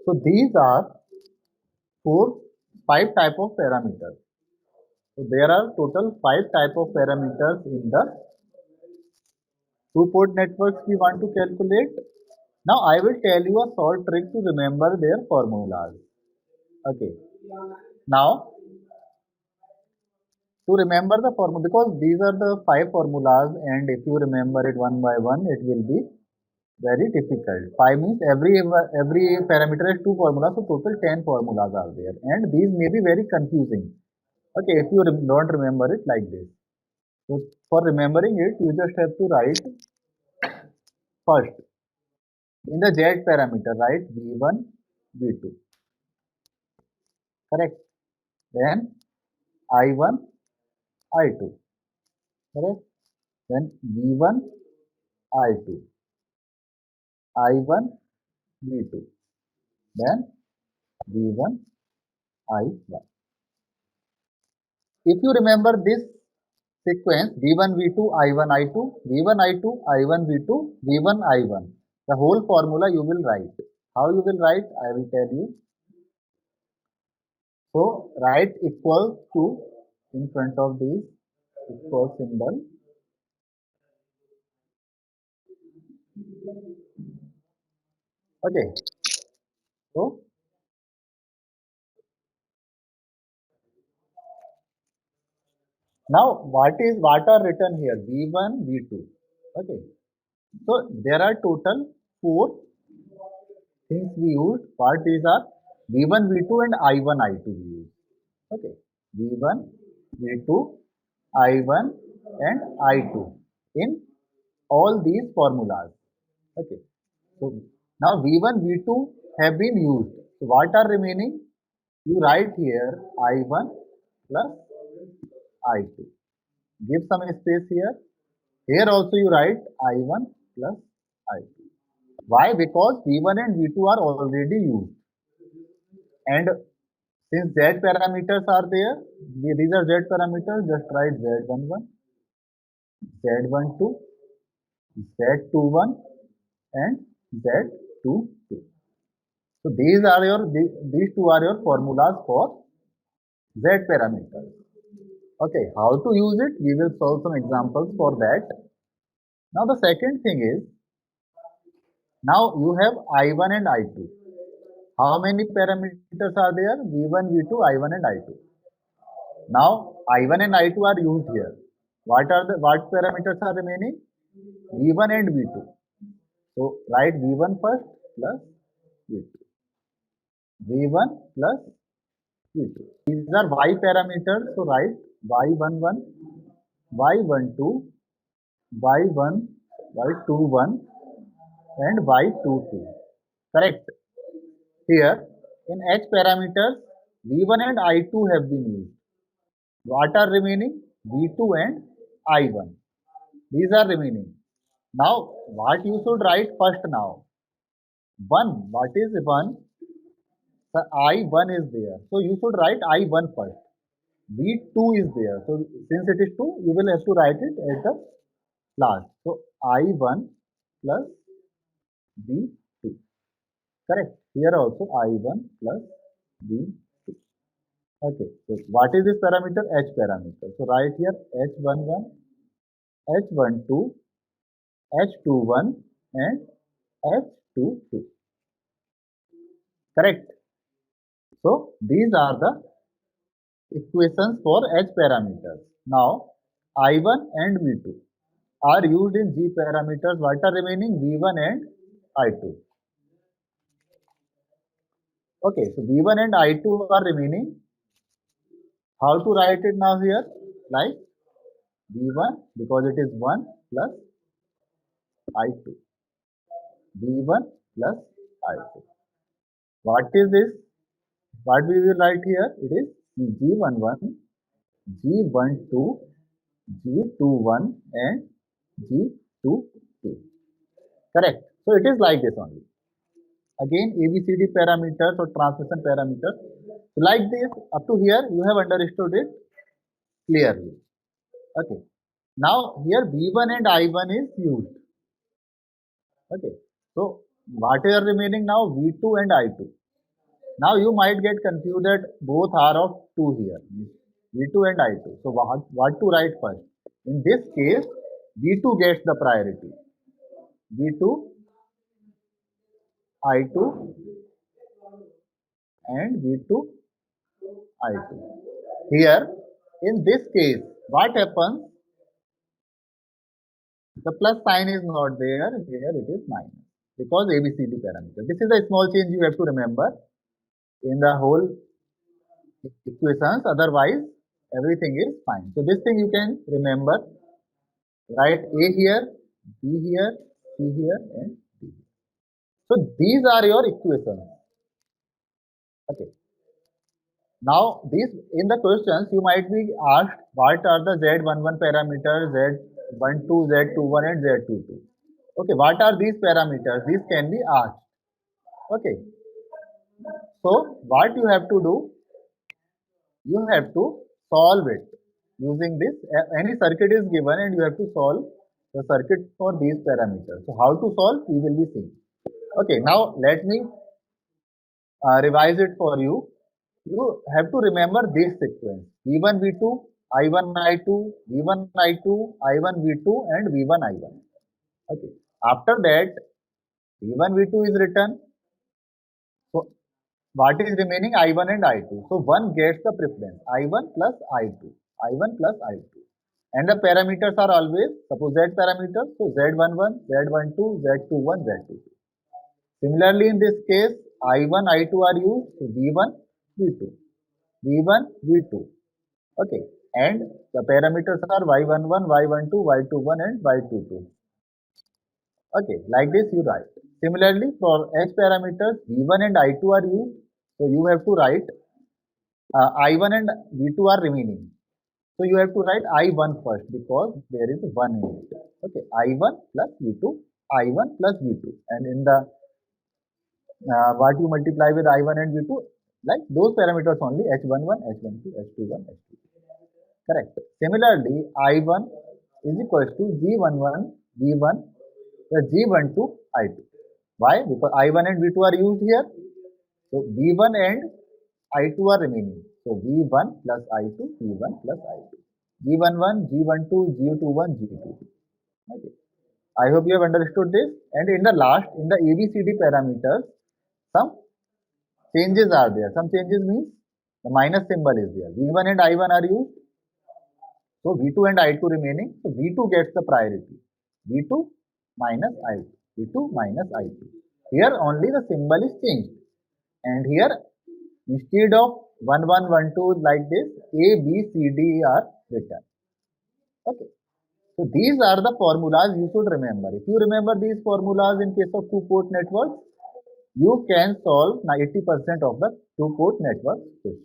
So these are five type of parameters. So there are total five type of parameters in the two-port networks we want to calculate. Now I will tell you a short trick to remember their formulas. Okay. Now to remember the formula, because these are the five formulas, and if you remember it one by one, it will be very difficult. 5 means every parameter has two formulas, so total 10 formulas are there, and these may be very confusing. Okay, if you don't remember it like this. So for remembering it, you just have to write first in the Z parameter, write V1, V2, correct? Then I1, I2, correct? Then V1, I2, I1, V2, then V1, I1. If you remember this sequence V1, V2, I1, I2, V1, I2, I1, V2, V1, I1, the whole formula you will write. How you will write? I will tell you. So write equals to in front of this equal symbol. Okay. So now what are written here? V1, V2. Okay. So there are total four things we use. What these are? V1, V2 and I1, I2 we use. Okay. V1, V2, I1 and I2 in all these formulas. Okay. So now V1, V2 have been used. So what are remaining? You write here I1 plus I2. Give some space here. Here also you write I1 plus I2. Why? Because V1 and V2 are already used. And since Z parameters are there, these are Z parameters, just write Z11, Z12, Z21 and Z22. So these two are your formulas for Z parameters. Okay, how to use it? We will solve some examples for that. Now the second thing is, now you have I1 and I2. How many parameters are there? V1, V2, I1 and I2. Now I1 and I2 are used here. What parameters are remaining? V1 and V2. So write V1 first plus V2. V1 plus V2. These are Y parameters. So write Y11, Y12, Y1, Y21 and Y22. Correct. Here in H parameters, V1 and I2 have been used. What are remaining? V2 and I1. These are remaining. Now, what you should write first now? 1. What is 1? The I1 is there. So, you should write I1 first. V2 is there. So, since it is 2, you will have to write it at the last. So, I1 plus V2. Correct. Here also I1 plus V2. Okay. So, what is this parameter? H parameter. So, write here H11, H12, H21 and H22. Correct. So these are the equations for H parameters. Now I1 and V2 are used in G parameters. What are remaining? V1 and I2. Okay, so V1 and I2 are remaining. How to write it now here? Like V1 because it is 1 plus I2. V1 plus I2. What is this? What we will write here? It is G11, G12, G21 and G22. Correct. So it is like this only. Again, ABCD parameters or transmission parameters. So like this, up to here, you have understood it clearly. Okay. Now here V1 and I1 is used. Okay. So what are remaining now? V2 and I2. Now you might get confused that both are of 2 here, V2 and I2. So what to write first? In this case, V2 gets the priority. V2, I2 and V2, I2. Here, in this case, what happens? The plus sign is not there, here it is minus because ABCD parameter. This is a small change you have to remember in the whole equations, otherwise everything is fine. So this thing you can remember, write A here, B here, C here and D. So these are your equations. Okay. Now these in the questions you might be asked what are the Z11 parameters, Z12, Z21 and Z22. Okay, what are these parameters? These can be asked. Okay. So what you have to do? You have to solve it using this. Any circuit is given and you have to solve the circuit for these parameters. So how to solve? We will be seeing. Okay, now let me revise it for you. You have to remember this sequence: V1, V2, I1, I2, V1, I2, I1, V2, and V1, I1. Okay. After that, V1, V2 is written. So what is remaining? I1 and I2. So one gets the preference: I1 plus I2, I1 plus I2. And the parameters are always, suppose Z parameters, so Z11, Z12, Z21, Z22. Similarly, in this case, I1, I2 are used, so V1, V2, V1, V2. Okay. And the parameters are Y11, Y12, Y21 and Y22. Okay. Like this you write. Similarly, for H parameters, V1 and I2 are used. So you have to write I1 and V2 are remaining. So you have to write I1 first because there is 1 in it. Okay. I1 plus V2, I1 plus V2. And in the what you multiply with I1 and V2, like those parameters only, H11, H12, H21, H22. Correct. Similarly, I1 is equals to G11, V1 plus G12, I2. Why? Because I1 and V2 are used here. So V1 and I2 are remaining. So V1 plus I2, V1 plus I2. G11, G12, G21, G22. Okay. I hope you have understood this. And in the last, in the ABCD parameters, some changes are there. Some changes means the minus symbol is there. V1 and I1 are used. So V2 and I2 remaining. So V2 gets the priority. V2 minus I2. V2 minus I2. Here only the symbol is changed. And here instead of 1, 1, 1, 2 like this, A, B, C, D are written. Okay. So these are the formulas you should remember. If you remember these formulas in case of two-port networks, you can solve 90% of the two-port network question.